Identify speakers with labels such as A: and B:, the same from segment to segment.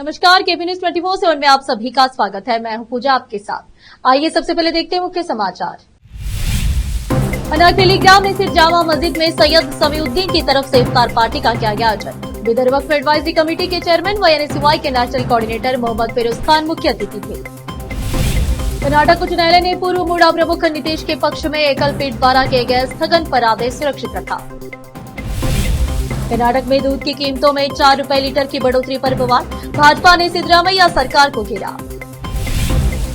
A: नमस्कार, KP news 24/7 में आप सभी का स्वागत है। मैं हूं पूजा आपके साथ। आइए सबसे पहले देखते हैं मुख्य समाचार। अनारकली ग्राम स्थित जामा मस्जिद में सैयद समीउद्दीन की तरफ से इफ्तार पार्टी का किया गया आयोजन। विदर्भ वक्फ एडवाइजरी कमेटी के चेयरमैन व NSUI के नेशनल कोऑर्डिनेटर मोहम्मद फिरोज खान मुख्य अतिथि थे। कर्नाटक उच्च न्यायालय ने पूर्व मूडा प्रमुख नीतीश के पक्ष में एकल पीठ द्वारा किए गए स्थगन पर आदेश सुरक्षित रखा। कर्नाटक में दूध की कीमतों में 4 रुपए लीटर की बढ़ोतरी पर विवाद, भाजपा ने सिद्धरामैया सरकार को घेरा।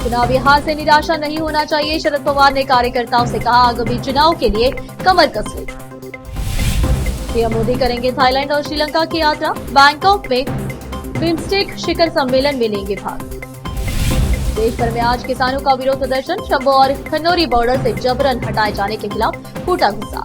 A: चुनावी हार से निराशा नहीं होना चाहिए, शरद पवार ने कार्यकर्ताओं से कहा, आगामी चुनाव के लिए कमर कस ले। पीएम मोदी करेंगे थाईलैंड और श्रीलंका की यात्रा, बैंकॉक में बिम्स्टेक शिखर सम्मेलन में लेंगे भाग। देश भर में आज किसानों का विरोध प्रदर्शन, शंभू और खन्नौरी बॉर्डर से जबरन हटाए जाने के खिलाफ फूटा गुस्सा।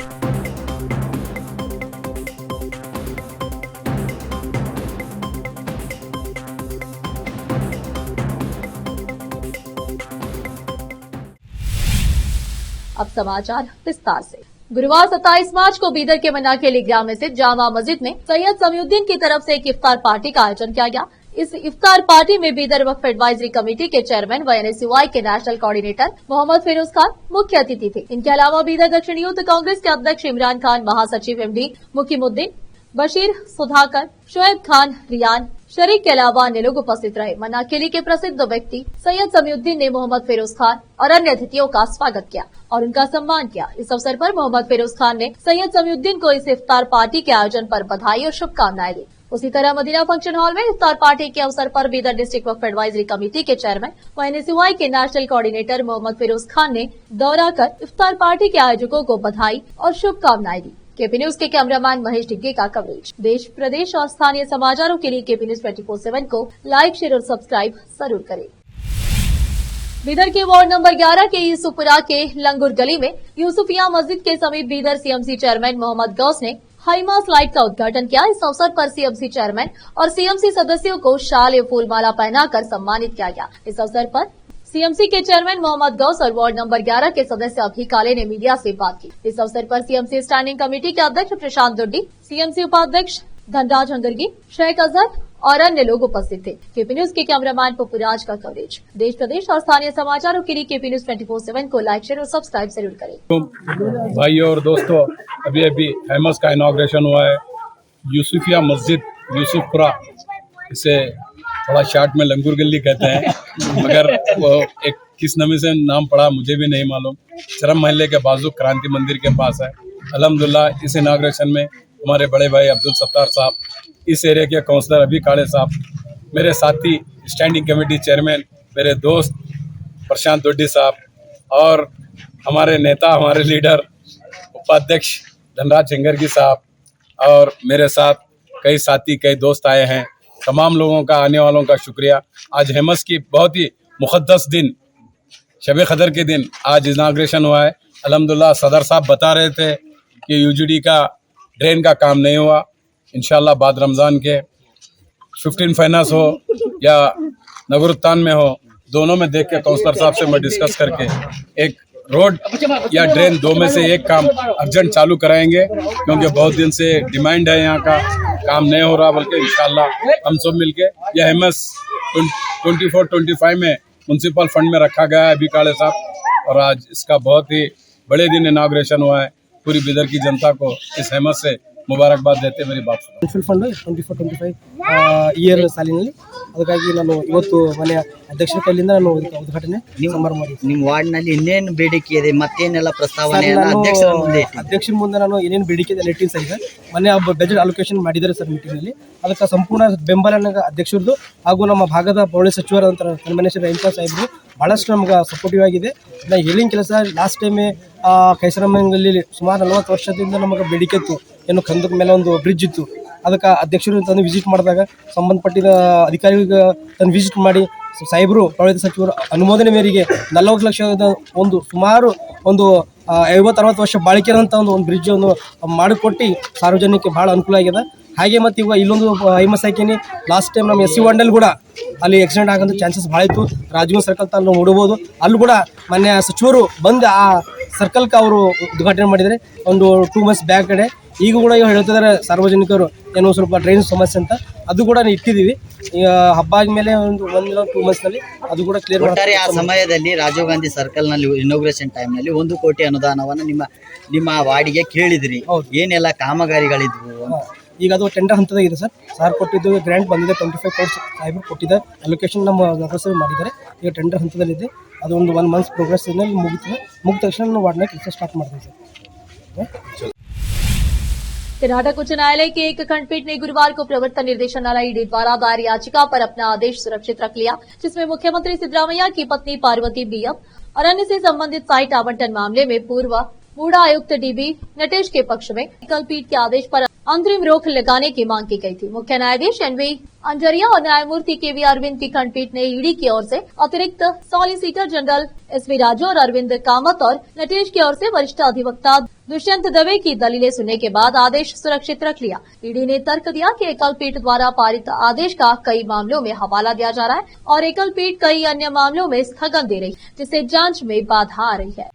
A: अब समाचार विस्तार से। गुरुवार 27 मार्च को बीदर के मनाखेली ग्राम में स्थित जामा मस्जिद में सैयद समीउद्दीन की तरफ से एक इफ्तार पार्टी का आयोजन किया गया। इस इफ्तार पार्टी में बीदर वक्फ एडवाइजरी कमेटी के चेयरमैन व NSUI के नेशनल कोऑर्डिनेटर मोहम्मद फिरोज खान मुख्य अतिथि थे। इनके अलावा बीदर दक्षिण यूथ कांग्रेस के अध्यक्ष इमरान खान, महासचिव MD मुकीमुद्दीन, बशीर सुधाकर, शोएब खान, रियान शरीक के अलावा अन्य लोग उपस्थित रहे। मनाखेली के प्रसिद्ध व्यक्ति सैयद समीउद्दीन ने मोहम्मद फिरोज खान और अन्य अतिथियों का स्वागत किया और उनका सम्मान किया। इस अवसर पर मोहम्मद फिरोज खान ने सैयद समीउद्दीन को इस इफ्तार पार्टी के आयोजन पर बधाई और शुभकामनाएं दी। उसी तरह मदीना फंक्शन हॉल में इफ्तार पार्टी के अवसर पर बीदर डिस्ट्रिक्ट वक्फ एडवाइजरी कमेटी के चेयरमैन व NSUI के नेशनल कोऑर्डिनेटर मोहम्मद फिरोज खान ने दौरा कर इफ्तार पार्टी के आयोजकों को बधाई और शुभकामनाएं दी। केपी न्यूज के कैमरामैन महेश डिग्गे का कवरेज। देश, प्रदेश और स्थानीय समाचारों के लिए केपी न्यूज 24/7 को लाइक, शेयर और सब्सक्राइब जरूर करें। बीदर के वार्ड नंबर 11 के यूसुफपुरा के लंगुर गली में यूसुफिया मस्जिद के समीप बीदर CMC चेयरमैन मोहम्मद गौस ने हाईमा स्लाइड का उद्घाटन किया। इस अवसर पर CMC चेयरमैन और CMC सदस्यों को शाल एवं फूलमाला पहनाकर सम्मानित किया गया। इस अवसर पर CMC के चेयरमैन मोहम्मद गौस और वार्ड नंबर 11 के सदस्य अभी काले ने मीडिया से बात की। इस अवसर पर CMC स्टैंडिंग कमेटी के अध्यक्ष प्रशांत दुड्डी, CMC उपाध्यक्ष धनराज हंगरगी, शेख अजहर और अन्य लोग उपस्थित थे। केपी न्यूज के कैमरामैन पपुराज का कवरेज। देश, प्रदेश और स्थानीय समाचारों के लिए केपी न्यूज 24/7 को लाइक, शेयर और सब्सक्राइब जरूर करें।
B: भाइयों और दोस्तों, अभी हैमस का इनॉग्रेशन हुआ है। यूसुफिया मस्जिद यूसुफपुरा, इसे थोड़ा शार्ट में लंगूर गली कहते हैं, मगर वो एक किस नाम से नाम पड़ा मुझे भी नहीं मालूम। चरम महल्ले के बाजू क्रांति मंदिर के पास है। अल्हम्दुलिल्लाह इस इनॉग्रेशन में हमारे बड़े भाई अब्दुल सत्तार साहब, इस एरिया के काउंसलर अभी काले साहब, मेरे साथी स्टैंडिंग कमेटी चेयरमैन मेरे दोस्त प्रशांत दुड्डी साहब और हमारे नेता, हमारे लीडर उपाध्यक्ष धनराज हंगरगी साहब और मेरे साथ कई साथी, कई दोस्त आए हैं। तमाम लोगों का, आने वालों का शुक्रिया। आज हेमस की बहुत ही मुक़द्दस दिन, शब क़दर के दिन आज इनाग्रेशन हुआ है। अल्हम्दुलिल्लाह सदर साहब बता रहे थे कि UGD का ड्रेन का काम नहीं हुआ। इंशाल्लाह बाद रमज़ान के 15 फाइनेंस हो या नगरुत्तान में हो, दोनों में देख के काउंसलर साहब से मैं डिस्कस करके एक रोड या ड्रेन, दो में से एक काम अर्जेंट चालू कराएंगे, क्योंकि बहुत दिन से डिमांड है, यहाँ का काम नहीं हो रहा। बल्कि इंशाल्लाह हम सब मिलके यह हेमस 24-25 में म्यूनसिपल फंड में रखा गया है अभी काले साहब, और आज इसका बहुत ही बड़े दिन इनाग्रेशन हुआ है। पूरी बीदर की जनता को इस हेमस से ಮುಬಾರಕ್ಬಾದ್ ದೇತೆ ಮೇರಿ ಬಾತ್ ಮುನ್ಸಿಪಲ್ ಫಂಡ್ 24-25 ಇಯರ್ ಸಾಲಿನಲ್ಲಿ ಅದಕ್ಕಾಗಿ ನಾನು ಇವತ್ತು ಮನೆ ಅಧ್ಯಕ್ಷರ ಕೈಲಿಂದ ನಾನು ಉದ್ಘಾಟನೆ ಸಮಾರಂಭ ಮಾಡಿದ್ದೀನಿ.
C: ನಿಮ್ಮ ವಾರ್ಡ್ ನಲ್ಲಿ ಇನ್ನೇನು ಬೇಡಿಕೆ ಇದೆ, ಮತ್ತೇನೆಲ್ಲ ಪ್ರಸ್ತಾವನೆ
B: ಅಧ್ಯಕ್ಷರ ಮುಂದೆ ನಾನು ಏನೇನು ಬೇಡಿಕೆ ಇದೆ ಇಟ್ಟಿನಿ ಸರ್. ಈಗ ಮನೆ ಬಜೆಟ್ ಅಲೋಕೇಶನ್ ಮಾಡಿದ್ದಾರೆ ಸರ್ ಮೀಟಿಂಗ್ ನಲ್ಲಿ. ಅದಕ್ಕೆ ಸಂಪೂರ್ಣ ಬೆಂಬಲ ಅಧ್ಯಕ್ಷರದು ಹಾಗೂ ನಮ್ಮ ಭಾಗದ ಪೌಳಿ ಸಚಿವರಾದಂಥ ಕನ್ಮನೇಶ್ವರ ಇಂಪಾ ಸಾಹೇಬರು ಭಾಳಷ್ಟು ನಮ್ಗೆ ಸಪೋರ್ಟಿವ್ ಆಗಿದೆ. ನಾ ಹೇಳಿನ ಕೆಲಸ ಲಾಸ್ಟ್ ಟೈಮೇ ಕೈಸರಮಂಗಲಲ್ಲಿ ಸುಮಾರು 40 ವರ್ಷದಿಂದ ನಮಗೆ ಬೇಡಿಕೆ ಇತ್ತು, ಏನು ಕಂದಕ ಮೇಲೆ ಒಂದು ಬ್ರಿಡ್ಜ್ ಇತ್ತು. ಅದಕ್ಕೆ ಅಧ್ಯಕ್ಷರು ತಂದು ವಿಸಿಟ್ ಮಾಡಿದಾಗ ಸಂಬಂಧಪಟ್ಟಿದ ಅಧಿಕಾರಿಗಳಿಗೆ ತಂದು ವಿಸಿಟ್ ಮಾಡಿ ಸಾಹೇಬರು ಪೌಳಿ ಸಚಿವರು ಅನುಮೋದನೆ ಮೇರೆಗೆ 40 ಲಕ್ಷದ ಒಂದು ಸುಮಾರು ಒಂದು 50-60 ವರ್ಷ ಬಾಳಿಕೆ ಇರೋಂಥ ಒಂದು ಬ್ರಿಡ್ಜ್ ಒಂದು ಮಾಡಿಕೊಟ್ಟು ಸಾರ್ವಜನಿಕರಿಗೆ ಭಾಳ ಅನುಕೂಲ ಆಗಿದೆ. ಹಾಗೆ ಮತ್ತು ಇವಾಗ ಇಲ್ಲೊಂದು ಐಮಸ್ ಹಾಕೀನಿ. ಲಾಸ್ಟ್ ಟೈಮ್ ನಮ್ಮ SC ವಾರ್ಡಲ್ಲಿ ಕೂಡ ಅಲ್ಲಿ ಆಕ್ಸಿಡೆಂಟ್ ಆಗೋಂಥ ಚಾನ್ಸಸ್ ಭಾಳ ಇತ್ತು. ರಾಜಗೀಯ ಸರ್ಕಲ್ ತಾನು ನೋಡ್ಬೋದು, ಅಲ್ಲೂ ಕೂಡ ಮಾನ್ಯ ಸಚಿವರು ಬಂದು ಆ ಸರ್ಕಲ್ಗೆ ಅವರು ಉದ್ಘಾಟನೆ ಮಾಡಿದ್ದಾರೆ ಒಂದು 2 ಮಂತ್ಸ್ ಬ್ಯಾಕ್ ಕಡೆ. ಈಗ ಕೂಡ ಹೇಳ್ತಿದ್ದಾರೆ ಸಾರ್ವಜನಿಕರು ಏನೋ ಸ್ವಲ್ಪ ಡ್ರೈನೇಜ್ ಸಮಸ್ಯೆ ಅಂತ.
D: ಅದು ಕೂಡ ಇಟ್ಟಿದ್ದೀವಿ. ಈಗ ಹಬ್ಬ ಆದ್ಮೇಲೆ ಒಂದು 2 ಮಂತ್ಸ್ ನಲ್ಲಿ ಅದು ಕೂಡ ಕ್ಲಿಯರ್
C: ಒಟ್ಟಾರೆ ಆ ಸಮಯದಲ್ಲಿ ರಾಜೀವ್ ಗಾಂಧಿ ಸರ್ಕಲ್ ನಲ್ಲಿ ಇನಾಗ್ರೇಷನ್ ಟೈಮ್ ನಲ್ಲಿ 1 ಕೋಟಿ ಅನುದಾನವನ್ನು ನಿಮ್ಮ ವಾರ್ಡಿಗೆ ಕೇಳಿದ್ರಿ. ಏನೆಲ್ಲ ಕಾಮಗಾರಿಗಳಿದ್ವು?
D: ಈಗ ಅದು ಟೆಂಡರ್ ಹಂತದಾಗಿದೆ ಸರ್ ಕೊಟ್ಟಿದ್ದು ಗ್ರಾಂಟ್ ಬಂದಿದೆ 25 crores ಸಾಹೇಬರು ಕೊಟ್ಟಿದ್ದಾರೆ. ಅಲೋಕೇಶನ್ ನಮ್ಮ ನಗರಸಭೆ ಮಾಡಿದ್ದಾರೆ. ಈಗ ಟೆಂಡರ್ ಹಂತದಲ್ಲಿದೆ. ಅದು ಒಂದು 1 ಮಂತ್ಸ್ ಪ್ರೋಗ್ರೆಸ್ ಮುಗಿದ ತಕ್ಷಣ ನಾವು ವಾರ್ಡ್ನ ಕೆಲಸ ಸ್ಟಾರ್ಟ್ ಮಾಡ್ತೀವಿ ಸರ್.
A: कर्नाटक उच्च न्यायालय के एक खंडपीठ ने गुरुवार को प्रवर्तन निर्देशालय ईडी द्वारा दायर याचिका पर अपना आदेश सुरक्षित रख लिया, जिसमें मुख्यमंत्री सिद्धरामैया की पत्नी पार्वती बीएम और अन्य से संबंधित साइट आवंटन मामले में पूर्व मूडा आयुक्त डीबी नटेश के पक्ष में एकल पीठ के आदेश पर अंतरिम रोक लगाने की मांग की गई थी। मुख्य न्यायाधीश एनवी अंजरिया और न्यायमूर्ति केवी अरविंद की खंडपीठ ने ईडी की ओर से अतिरिक्त सॉलिसिटर जनरल एसवी राजू और अरविंद कामत और नटेश की ओर से वरिष्ठ अधिवक्ता दुष्यंत दवे की दलीलें सुनने के बाद आदेश सुरक्षित रख लिया। ईडी ने तर्क दिया कि एकल पीठ द्वारा पारित आदेश का कई मामलों में हवाला दिया जा रहा है और एकल पीठ कई अन्य मामलों में स्थगन दे रही, जिससे जांच में बाधा आ रही है।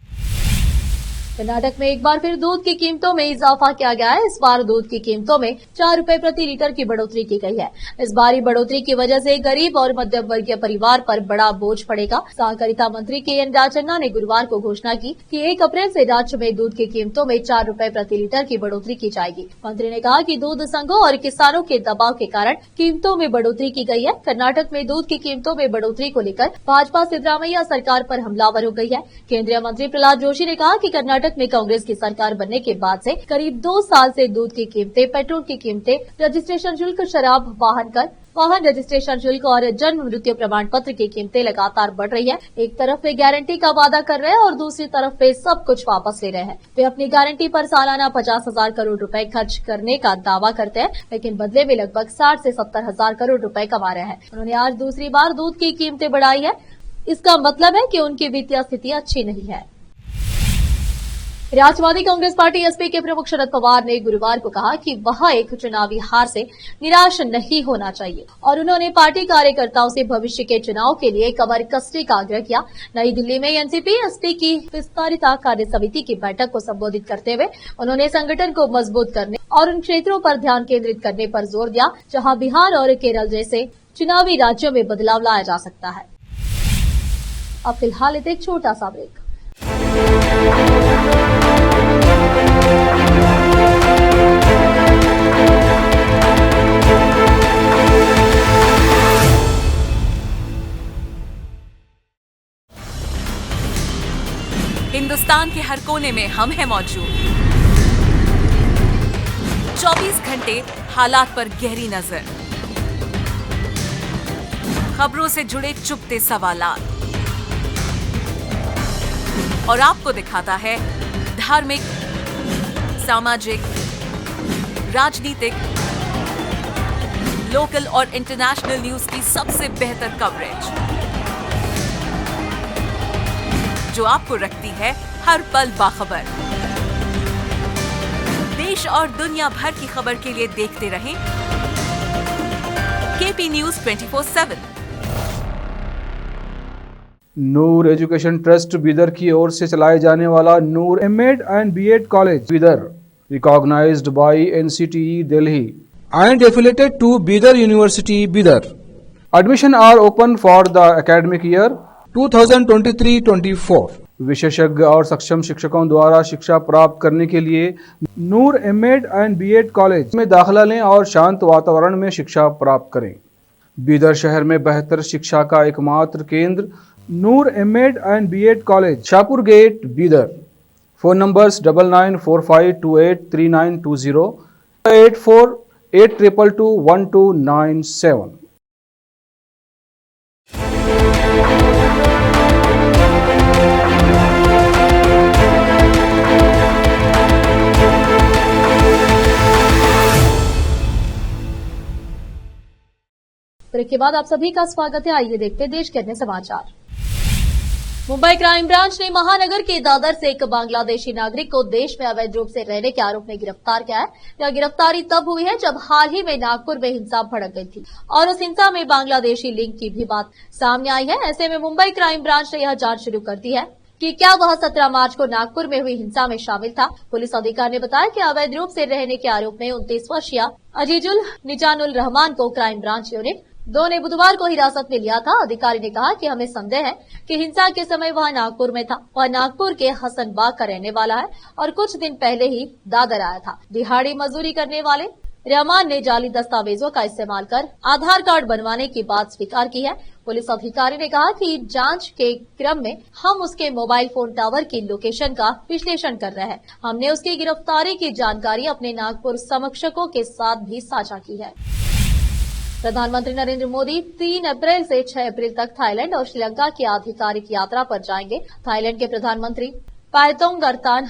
A: कर्नाटक में एक बार फिर दूध की कीमतों में इजाफा किया गया है। इस बार दूध की कीमतों में 4 रुपए प्रति लीटर की बढ़ोतरी की गई है। इस भारी बढ़ोतरी की वजह से गरीब और मध्यम वर्गीय परिवार पर बड़ा बोझ पड़ेगा। सहकारिता मंत्री के.एन. राजन्ना ने गुरुवार को घोषणा की कि 1 अप्रैल से राज्य में दूध की कीमतों में 4 रुपए प्रति लीटर की बढ़ोतरी की जाएगी। मंत्री ने कहा कि दूध संघों और किसानों के दबाव के कारण कीमतों में बढ़ोतरी की गई है। कर्नाटक में दूध की कीमतों में बढ़ोतरी को लेकर भाजपा सिद्धरामैया सरकार पर हमलावर हो गई है। केंद्रीय मंत्री प्रहलाद जोशी ने कहा कि कर्नाटक में कांग्रेस की सरकार बनने के बाद से करीब 2 साल से दूध की कीमतें, पेट्रोल की कीमतें, रजिस्ट्रेशन शुल्क, शराब, वाहन रजिस्ट्रेशन शुल्क और जन्म मृत्यु प्रमाण पत्र की कीमतें लगातार बढ़ रही है। एक तरफ वे गारंटी का वादा कर रहे हैं और दूसरी तरफ वे सब कुछ वापस ले रहे हैं। वे अपनी गारंटी पर सालाना 50,000 करोड़ रुपए खर्च करने का दावा करते हैं, लेकिन बदले में लगभग 60 से 70,000 करोड़ रुपए कमा रहे हैं। उन्होंने आज दूसरी बार दूध की कीमतें बढ़ाई है। इसका मतलब है कि उनकी वित्तीय स्थिति अच्छी नहीं है। राष्ट्रवादी कांग्रेस पार्टी एसपी के प्रमुख शरद पवार ने गुरुवार को कहा कि वह एक चुनावी हार से निराश नहीं होना चाहिए और उन्होंने पार्टी कार्यकर्ताओं से भविष्य के चुनाव के लिए कमर कसने का आग्रह किया। नई दिल्ली में एनसीपी एसपी की विस्तारित कार्य समिति की बैठक को संबोधित करते हुए उन्होंने संगठन को मजबूत करने और उन क्षेत्रों पर ध्यान केंद्रित करने पर जोर दिया जहां बिहार और केरल जैसे चुनावी राज्यों में बदलाव लाया जा सकता है। अब फिलहाल एक छोटा सा ब्रेक।
E: हिंदुस्तान के हर कोने में हम हैं मौजूद। 24 घंटे हालात पर गहरी नजर, खबरों से जुड़े चुपते सवालात और आपको दिखाता है धार्मिक, सामाजिक, राजनीतिक, लोकल और इंटरनेशनल न्यूज की सबसे बेहतर कवरेज जो आपको रखती है हर पल बाखबर। देश और दुनिया भर की खबर के लिए देखते रहें KP news 24/7।
F: Noor education trust Bidar की ओर से चलाए जाने वाला Noor MEd and BEd college Bidar, recognised by NCTE Delhi
G: and affiliated to Bidar University, Bidar.
F: Admission are open for the academic year
G: 2023-24.
F: विशेषज्ञ और सक्षम शिक्षकों द्वारा शिक्षा प्राप्त करने के लिए नूर एमएड एंड बीएड कॉलेज में दाखिला लें और शांत वातावरण में शिक्षा प्राप्त करें। बीदर शहर में बेहतर शिक्षा का एकमात्र केंद्र Noor MEd and BEd college, Shahpur gate, Bidar. Phone numbers 9945283920, 8482221297।
A: Break के बाद आप सभी का स्वागत है। आइए देखते हैं देश के अन्य समाचार। मुंबई क्राइम ब्रांच ने महानगर के दादर से एक बांग्लादेशी नागरिक को देश में अवैध रूप से रहने के आरोप में गिरफ्तार किया है। यह गिरफ्तारी तब हुई है जब हाल ही में नागपुर में हिंसा भड़क गई थी और उस हिंसा में बांग्लादेशी लिंक की भी बात सामने आई है। ऐसे में मुंबई क्राइम ब्रांच ने यह जांच शुरू कर दी है। कि क्या वह 17 मार्च को नागपुर में हुई हिंसा में शामिल था। पुलिस अधिकारी ने बताया कि अवैध रूप से रहने के आरोप में 29 वर्षीय अजीजुल निजानुल रहमान को क्राइम ब्रांच यूनिट 2 ने बुधवार को हिरासत में लिया था। अधिकारी ने कहा कि हमें संदेह है कि हिंसा के समय वह नागपुर में था। वह नागपुर के हसनबाग का रहने वाला है और कुछ दिन पहले ही दादर आया था। दिहाड़ी मजदूरी करने वाले रहमान ने जाली दस्तावेजों का इस्तेमाल कर आधार कार्ड बनवाने की बात स्वीकार की है। पुलिस अधिकारी ने कहा कि जांच के क्रम में हम उसके मोबाइल फोन टावर की लोकेशन का विश्लेषण कर रहे हैं। हमने उसकी गिरफ्तारी की जानकारी अपने नागपुर समकक्षकों के साथ भी साझा की है। प्रधानमंत्री नरेंद्र मोदी 3 अप्रैल से 6 अप्रैल तक थाईलैंड और श्रीलंका की आधिकारिक यात्रा पर जाएंगे। थाईलैंड के प्रधानमंत्री पायतोंगरतान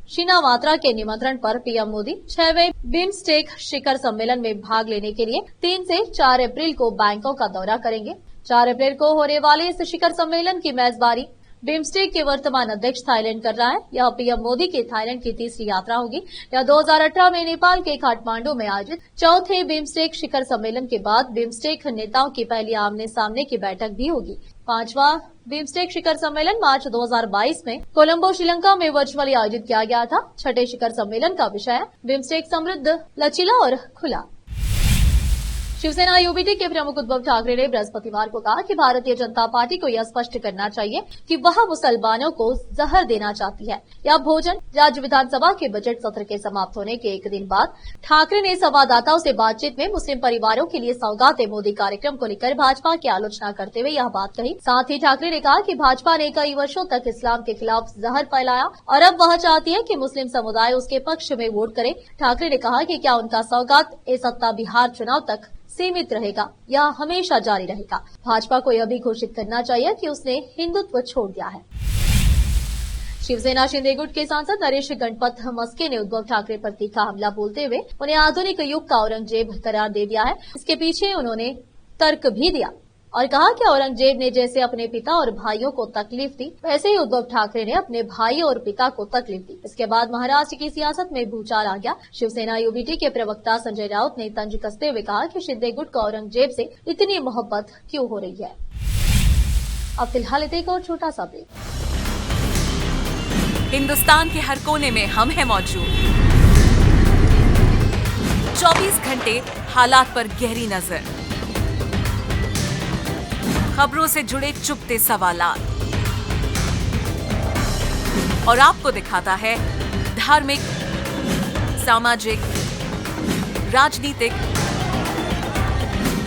A: शिनावात्रा के निमंत्रण पर पीएम मोदी 6वें बिम्स्टेक शिखर सम्मेलन में भाग लेने के लिए 3 से 4 अप्रैल को बैंकॉक का दौरा करेंगे। 4 अप्रैल को होने वाले इस शिखर सम्मेलन की मेजबानी बिम्स्टेक के वर्तमान अध्यक्ष थाईलैंड कर रहा है। यह पीएम मोदी की थाईलैंड की तीसरी यात्रा होगी। यह 2018 में नेपाल के काठमांडू में आयोजित चौथे बिम्स्टेक शिखर सम्मेलन के बाद बिम्स्टेक नेताओं की पहली आमने सामने की बैठक भी होगी। 5वां बिम्स्टेक शिखर सम्मेलन मार्च 2022 में कोलंबो श्रीलंका में वर्चुअली आयोजित किया गया था। छठे शिखर सम्मेलन का विषय है बिम्स्टेक समृद्ध, लचीला और खुला। शिवसेना यूबीटी के प्रमुख उद्धव ठाकरे ने बृहस्पतिवार को कहा कि भारतीय जनता पार्टी को यह स्पष्ट करना चाहिए कि वह मुसलमानों को जहर देना चाहती है। यह भोजन राज्य विधानसभा के बजट सत्र के समाप्त होने के एक दिन बाद ठाकरे ने संवाददाताओं से बातचीत में मुस्लिम परिवारों के लिए सौगात मोदी कार्यक्रम को लेकर भाजपा की आलोचना करते हुए यह बात कही। साथ ही ठाकरे ने कहा कि भाजपा ने कई वर्षों तक इस्लाम के खिलाफ जहर फैलाया और अब वह चाहती है कि मुस्लिम समुदाय उसके पक्ष में वोट करे। ठाकरे ने कहा कि क्या उनका सौगात ए सत्ता बिहार चुनाव तक सीमित रहेगा या हमेशा जारी रहेगा। भाजपा को यह भी घोषित करना चाहिए कि उसने हिंदुत्व छोड़ दिया है। शिवसेना शिंदे गुट के सांसद नरेश गणपत मस्के ने उद्धव ठाकरे पर तीखा हमला बोलते हुए उन्हें आधुनिक युग का औरंगजेब करार दे दिया है। इसके पीछे उन्होंने तर्क भी दिया और कहा कि औरंगजेब ने जैसे अपने पिता और भाइयों को तकलीफ दी, वैसे ही उद्धव ठाकरे ने अपने भाई और पिता को तकलीफ दी। इसके बाद महाराष्ट्र की सियासत में भूचाल आ गया। शिवसेना यूबीटी के प्रवक्ता संजय राउत ने तंज कसते हुए कहा कि शिंदे गुट को औरंगजेब से इतनी मोहब्बत क्यों हो रही है। अब फिलहाल एक और छोटा सा ब्रेक।
E: हिंदुस्तान के हर कोने में हम हैं मौजूद। 24 घंटे हालात पर गहरी नजर, खबरों से जुड़े चुपते सवालात और आपको दिखाता है धार्मिक, सामाजिक, राजनीतिक,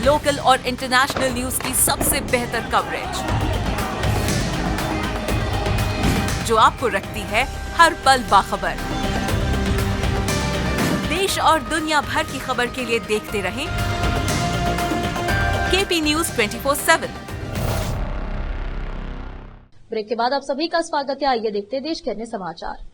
E: लोकल और इंटरनेशनल न्यूज की सबसे बेहतर कवरेज जो आपको रखती है हर पल बाखबर। देश और दुनिया भर की खबर के लिए देखते रहें केपी न्यूज 24/7।
A: ब्रेक के बाद आप सभी का स्वागत है। आइए देखते हैं देश के अन्य समाचार।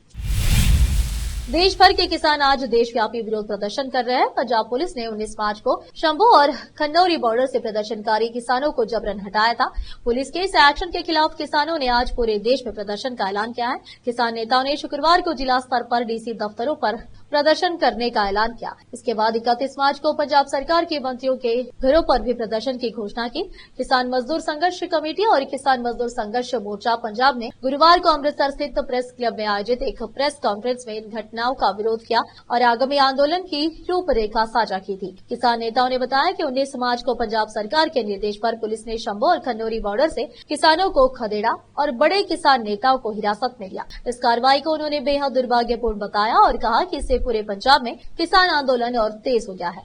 A: देश भर के किसान आज देशव्यापी विरोध प्रदर्शन कर रहे हैं। पंजाब पुलिस ने 19 मार्च को शंभू और खन्नौरी बॉर्डर से प्रदर्शनकारी किसानों को जबरन हटाया था। पुलिस के इस एक्शन के खिलाफ किसानों ने आज पूरे देश में प्रदर्शन का ऐलान किया है। किसान नेताओं ने शुक्रवार को जिला स्तर पर डीसी दफ्तरों पर प्रदर्शन करने का ऐलान किया। इसके बाद 31 मार्च को पंजाब सरकार के मंत्रियों के घरों पर भी प्रदर्शन की घोषणा की। किसान मजदूर संघर्ष कमेटी और किसान मजदूर संघर्ष मोर्चा पंजाब ने गुरुवार को अमृतसर स्थित प्रेस क्लब में आयोजित एक प्रेस कॉन्फ्रेंस में इन घटनाओं का विरोध किया और आगामी आंदोलन की रूपरेखा साझा की थी। किसान नेताओं ने बताया कि 19 मार्च को पंजाब सरकार के निर्देश पर पुलिस ने शंभू और खन्नौरी बॉर्डर से किसानों को खदेड़ा और बड़े किसान नेताओं को हिरासत में लिया। इस कार्रवाई को उन्होंने बेहद दुर्भाग्यपूर्ण बताया और कहा कि इससे पूरे पंजाब में किसान आंदोलन और तेज हो गया है।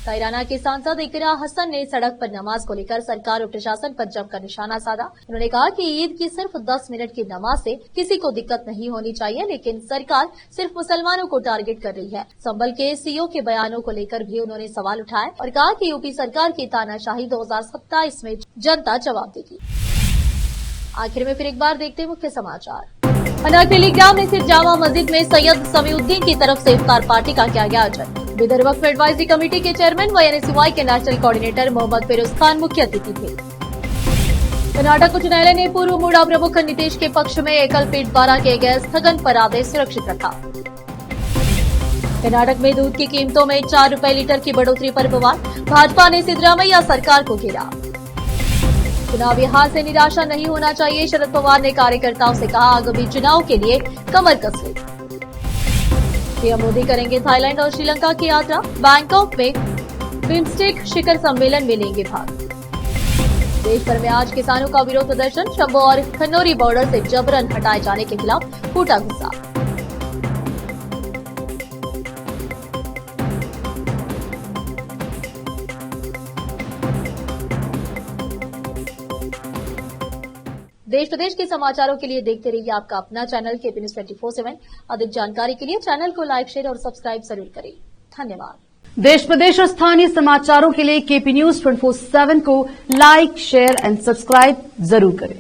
A: कैराना के सांसद इकरा हसन ने सड़क पर नमाज को लेकर सरकार और प्रशासन पर जमकर निशाना साधा। उन्होंने कहा कि ईद की सिर्फ 10 मिनट की नमाज से किसी को दिक्कत नहीं होनी चाहिए, लेकिन सरकार सिर्फ मुसलमानों को टारगेट कर रही है। संभल के सीओ के बयानों को लेकर भी उन्होंने सवाल उठाए और कहा कि यूपी सरकार की तानाशाही 2027 में जनता जवाब देगी। आखिर में फिर एक बार देखते हैं मुख्य समाचार। अनारकली ग्राम में स्थित जामा मस्जिद में सैयद समीउद्दीन की तरफ से इफ्तार पार्टी का किया गया आयोजन। बिदर वक्फ एडवाइजरी कमेटी के चेयरमैन व एनएसयूआई के नेशनल कोऑर्डिनेटर मोहम्मद फिरोज खान मुख्य अतिथि थे। कर्नाटक उच्च न्यायालय ने पूर्व मूडा प्रमुख नीतीश के पक्ष में एकल पीठ द्वारा किए गए स्थगन पर आदेश सुरक्षित रखा। कर्नाटक में दूध की कीमतों में 4 रुपए लीटर की बढ़ोतरी पर बवाल, भाजपा ने सिद्धरामैया सरकार को घेरा। चुनावी हार से निराशा नहीं होना चाहिए, शरद पवार ने कार्यकर्ताओं से कहा, आगामी चुनाव के लिए कमर कस ले। पीएम मोदी करेंगे थाईलैंड और श्रीलंका की यात्रा, बैंकॉक में बिम्स्टेक शिखर सम्मेलन में लेंगे भाग। देश भर में आज किसानों का विरोध प्रदर्शन, शंभू और खन्नौरी बॉर्डर से जबरन हटाए जाने के खिलाफ फूटा गुस्सा। देश प्रदेश के समाचारों के लिए देखते रहिए आपका अपना चैनल केपी न्यूज 24/7। अधिक जानकारी के लिए चैनल को लाइक, शेयर और सब्सक्राइब जरूर करें। धन्यवाद।
H: देश प्रदेश और स्थानीय समाचारों के लिए केपी न्यूज 24/7 को लाइक, शेयर एंड सब्सक्राइब जरूर करें।